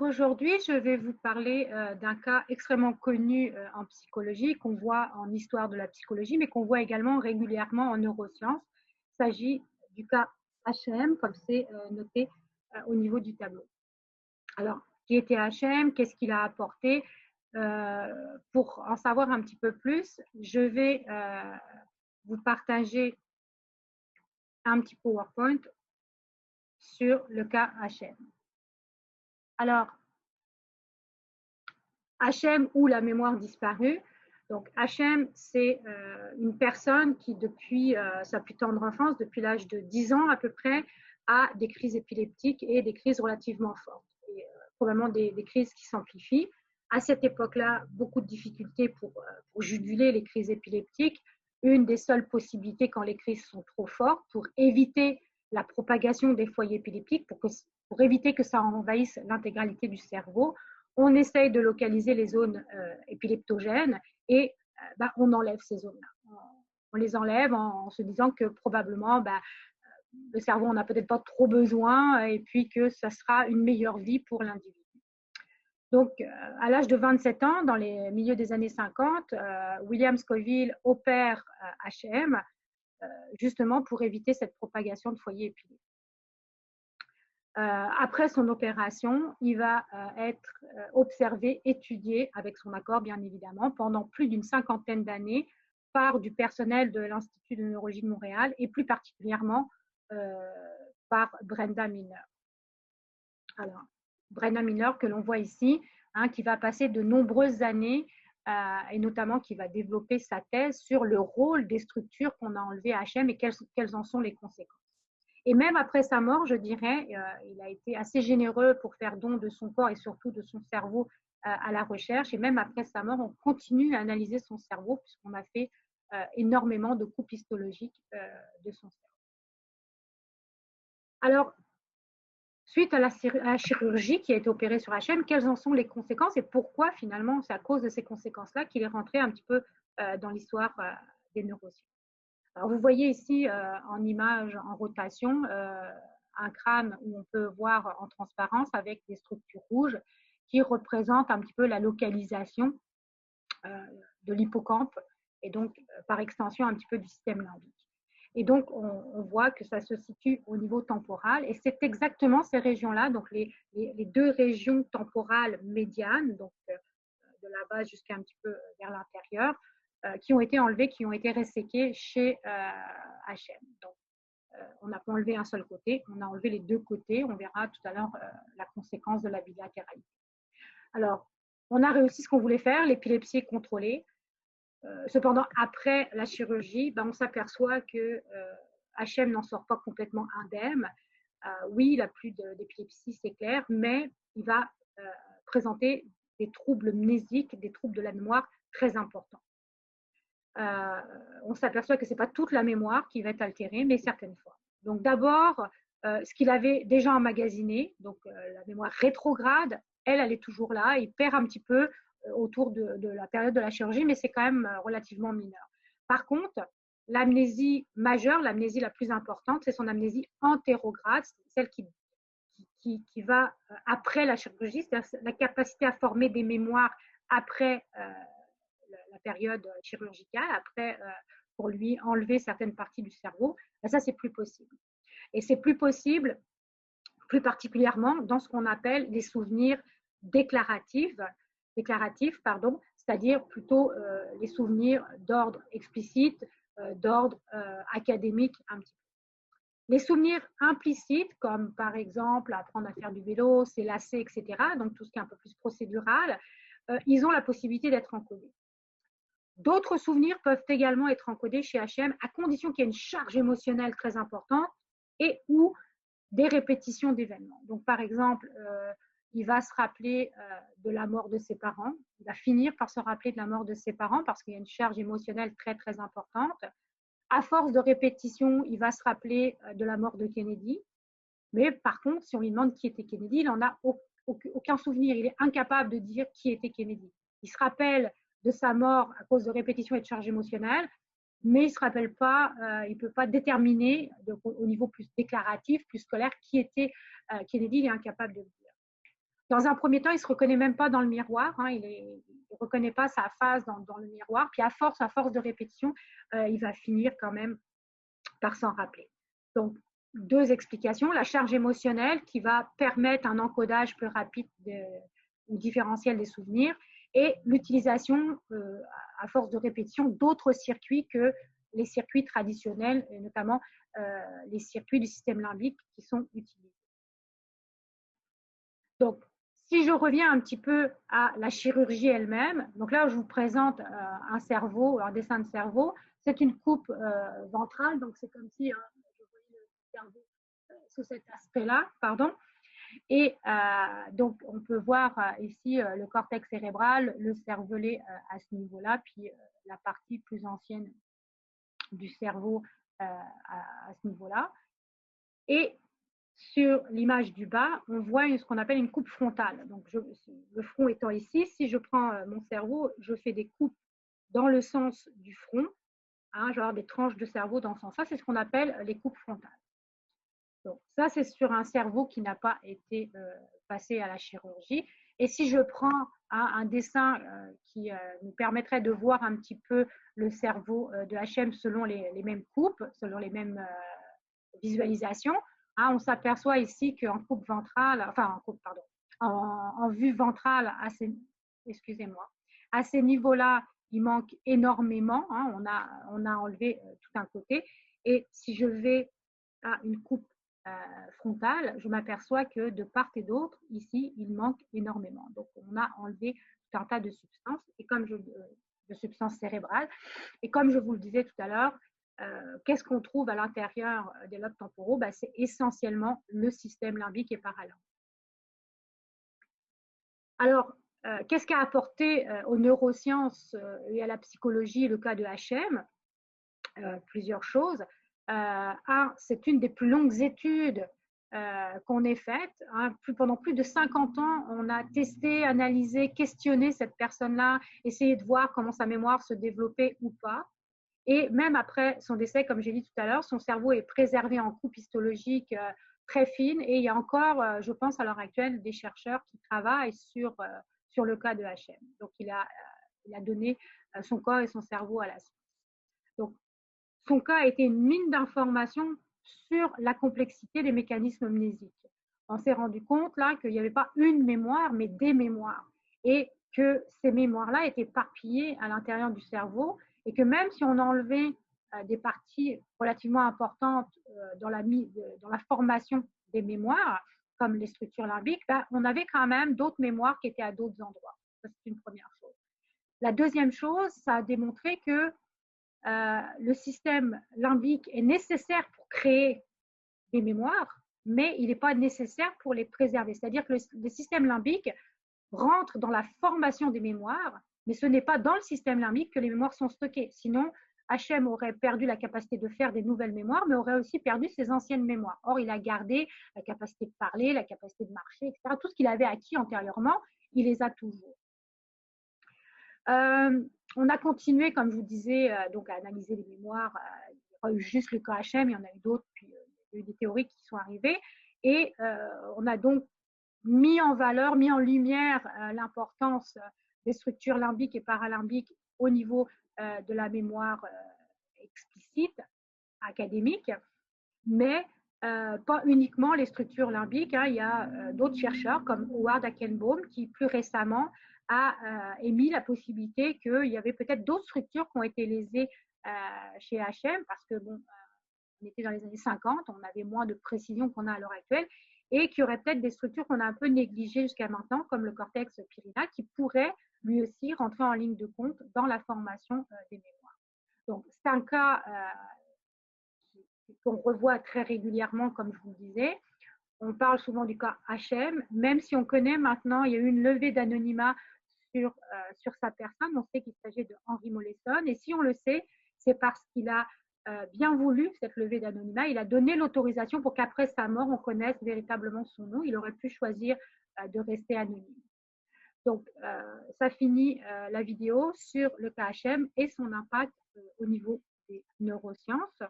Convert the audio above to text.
aujourd'hui, je vais vous parler d'un cas extrêmement connu en psychologie, qu'on voit en histoire de la psychologie, mais qu'on voit également régulièrement en neurosciences. Il s'agit du cas HM, comme c'est noté au niveau du tableau. Alors, qui était HM? Qu'est-ce qu'il a apporté? Pour en savoir un petit peu plus, je vais vous partager un petit PowerPoint sur le cas HM. Alors, HM ou la mémoire disparue. Donc, HM, c'est une personne qui, depuis sa plus tendre enfance, depuis l'âge de 10 ans à peu près, a des crises épileptiques et des crises relativement fortes. Et, probablement des crises qui s'amplifient. À cette époque-là, beaucoup de difficultés pour juguler les crises épileptiques. Une des seules possibilités quand les crises sont trop fortes pour éviter la propagation des foyers épileptiques, pour éviter que ça envahisse l'intégralité du cerveau, on essaye de localiser les zones épileptogènes et on enlève ces zones-là. On les enlève en se disant que probablement le cerveau on n'a peut-être pas trop besoin et puis que ça sera une meilleure vie pour l'individu. Donc, à l'âge de 27 ans, dans les milieux des années 50, William Scoville opère HM justement pour éviter cette propagation de foyers épileptiques. Après son opération, il va être observé, étudié, avec son accord bien évidemment, pendant plus d'une cinquantaine d'années par du personnel de l'Institut de neurologie de Montréal et plus particulièrement par Brenda Miner. Alors, Brenda Miner que l'on voit ici, qui va passer de nombreuses années et notamment qui va développer sa thèse sur le rôle des structures qu'on a enlevées à HM et quelles en sont les conséquences. Et même après sa mort, je dirais, il a été assez généreux pour faire don de son corps et surtout de son cerveau à la recherche. Et même après sa mort, on continue à analyser son cerveau puisqu'on a fait énormément de coupes histologiques de son cerveau. Alors, suite à la chirurgie qui a été opérée sur HM, quelles en sont les conséquences et pourquoi finalement c'est à cause de ces conséquences-là qu'il est rentré un petit peu dans l'histoire des neurosciences. Alors, vous voyez ici en image, en rotation, un crâne où on peut voir en transparence avec des structures rouges qui représentent un petit peu la localisation de l'hippocampe et donc par extension un petit peu du système limbique. Et donc, on voit que ça se situe au niveau temporal et c'est exactement ces régions-là, donc les deux régions temporales médianes, donc de la base jusqu'à un petit peu vers l'intérieur, qui ont été enlevés, qui ont été resséqués chez HM. Donc, on n'a pas enlevé un seul côté, on a enlevé les deux côtés. On verra tout à l'heure la conséquence de la bilatéralité. Alors, on a réussi ce qu'on voulait faire, l'épilepsie est contrôlée. Cependant, après la chirurgie, on s'aperçoit que HM n'en sort pas complètement indemne. Oui, il n'a plus d'épilepsie, c'est clair, mais il va présenter des troubles mnésiques, des troubles de la mémoire très importants. On s'aperçoit que ce n'est pas toute la mémoire qui va être altérée, mais certaines fois. Donc d'abord, ce qu'il avait déjà emmagasiné, donc la mémoire rétrograde, elle est toujours là, il perd un petit peu autour de la période de la chirurgie, mais c'est quand même relativement mineur. Par contre, l'amnésie majeure, l'amnésie la plus importante, c'est son amnésie antérograde, celle qui va après la chirurgie, c'est-à-dire la capacité à former des mémoires après la période chirurgicale, après pour lui enlever certaines parties du cerveau, ça c'est plus possible. Et c'est plus possible, plus particulièrement dans ce qu'on appelle les souvenirs déclaratifs, c'est-à-dire plutôt les souvenirs d'ordre explicite, d'ordre académique un petit peu. Les souvenirs implicites, comme par exemple apprendre à faire du vélo, s'élasser, etc., donc tout ce qui est un peu plus procédural, ils ont la possibilité d'être encodés. D'autres souvenirs peuvent également être encodés chez HM à condition qu'il y ait une charge émotionnelle très importante et ou des répétitions d'événements. Donc, par exemple, il va se rappeler de la mort de ses parents. Il va finir par se rappeler de la mort de ses parents parce qu'il y a une charge émotionnelle très, très importante. À force de répétition, il va se rappeler de la mort de Kennedy. Mais par contre, si on lui demande qui était Kennedy, il n'en a aucun souvenir. Il est incapable de dire qui était Kennedy. Il se rappelle de sa mort à cause de répétition et de charge émotionnelle, mais il ne se rappelle pas, il ne peut pas déterminer au niveau plus déclaratif, plus scolaire, qui était Kennedy, il est incapable de le dire. Dans un premier temps, il ne se reconnaît même pas dans le miroir, hein, il ne reconnaît pas sa face dans le miroir, puis à force de répétition, il va finir quand même par s'en rappeler. Donc, deux explications, la charge émotionnelle qui va permettre un encodage plus rapide ou différentiel des souvenirs, et l'utilisation, à force de répétition, d'autres circuits que les circuits traditionnels, et notamment les circuits du système limbique qui sont utilisés. Donc, si je reviens un petit peu à la chirurgie elle-même, donc là, je vous présente un cerveau, un dessin de cerveau. C'est une coupe ventrale, donc c'est comme si je voyais le cerveau sous cet aspect-là, pardon. Et donc, on peut voir ici le cortex cérébral, le cervelet à ce niveau-là, puis la partie plus ancienne du cerveau à ce niveau-là. Et sur l'image du bas, on voit ce qu'on appelle une coupe frontale. Donc, le front étant ici, si je prends mon cerveau, je fais des coupes dans le sens du front, hein, genre des tranches de cerveau dans ce sens-là, c'est ce qu'on appelle les coupes frontales. Donc, ça, c'est sur un cerveau qui n'a pas été passé à la chirurgie. Et si je prends un dessin qui nous permettrait de voir un petit peu le cerveau de HM selon les mêmes coupes, selon les mêmes visualisations, hein, on s'aperçoit ici qu'en coupe ventrale, enfin en vue ventrale, excusez-moi, à ces niveaux-là, il manque énormément. Hein, on a enlevé tout un côté. Et si je vais à une coupe frontale, je m'aperçois que de part et d'autre, ici, il manque énormément. Donc, on a enlevé tout un tas de substances, de substances cérébrales. Et comme je vous le disais tout à l'heure, qu'est-ce qu'on trouve à l'intérieur des lobes temporaux? C'est essentiellement le système limbique et paralimbique. Alors, qu'est-ce qu'a apporté aux neurosciences et à la psychologie le cas de HM? Plusieurs choses. C'est une des plus longues études qu'on ait faites. Hein. Pendant plus de 50 ans, on a testé, analysé, questionné cette personne-là, essayé de voir comment sa mémoire se développait ou pas. Et même après son décès, comme j'ai dit tout à l'heure, son cerveau est préservé en coupe histologique très fine. Et il y a encore, je pense à l'heure actuelle, des chercheurs qui travaillent sur le cas de HM. Donc, il a donné son corps et son cerveau à la science. Donc, son cas a été une mine d'informations sur la complexité des mécanismes mnésiques. On s'est rendu compte là qu'il n'y avait pas une mémoire, mais des mémoires. Et que ces mémoires-là étaient éparpillées à l'intérieur du cerveau et que même si on enlevait des parties relativement importantes dans la formation des mémoires, comme les structures limbiques, on avait quand même d'autres mémoires qui étaient à d'autres endroits. Ça, c'est une première chose. La deuxième chose, ça a démontré que le système limbique est nécessaire pour créer des mémoires, mais il n'est pas nécessaire pour les préserver. C'est-à-dire que le système limbique rentre dans la formation des mémoires, mais ce n'est pas dans le système limbique que les mémoires sont stockées. Sinon, HM aurait perdu la capacité de faire des nouvelles mémoires, mais aurait aussi perdu ses anciennes mémoires. Or, il a gardé la capacité de parler, la capacité de marcher, etc. Tout ce qu'il avait acquis antérieurement, il les a toujours. On a continué, comme je vous disais, donc à analyser les mémoires. Il n'y a pas eu juste le cas HM, il y en a eu d'autres, puis il y a eu des théories qui sont arrivées. Et on a donc mis en valeur, mis en lumière l'importance des structures limbiques et paralimbiques au niveau de la mémoire explicite, académique, mais pas uniquement les structures limbiques. Hein. Il y a d'autres chercheurs comme Howard Hackenbaum qui plus récemment a émis la possibilité qu'il y avait peut-être d'autres structures qui ont été lésées chez HM parce que bon, on était dans les années 50, on avait moins de précision qu'on a à l'heure actuelle et qu'il y aurait peut-être des structures qu'on a un peu négligées jusqu'à maintenant comme le cortex pyrénal qui pourrait lui aussi rentrer en ligne de compte dans la formation des mémoires. Donc c'est un cas qu'on revoit très régulièrement, comme je vous le disais. On parle souvent du cas HM, même si on connaît maintenant, il y a eu une levée d'anonymat sur sa personne. On sait qu'il s'agit de Henry Mollison. Et si on le sait, c'est parce qu'il a bien voulu cette levée d'anonymat. Il a donné l'autorisation pour qu'après sa mort, on connaisse véritablement son nom. Il aurait pu choisir de rester anonyme. Donc, ça finit la vidéo sur le cas HM et son impact au niveau des neurosciences.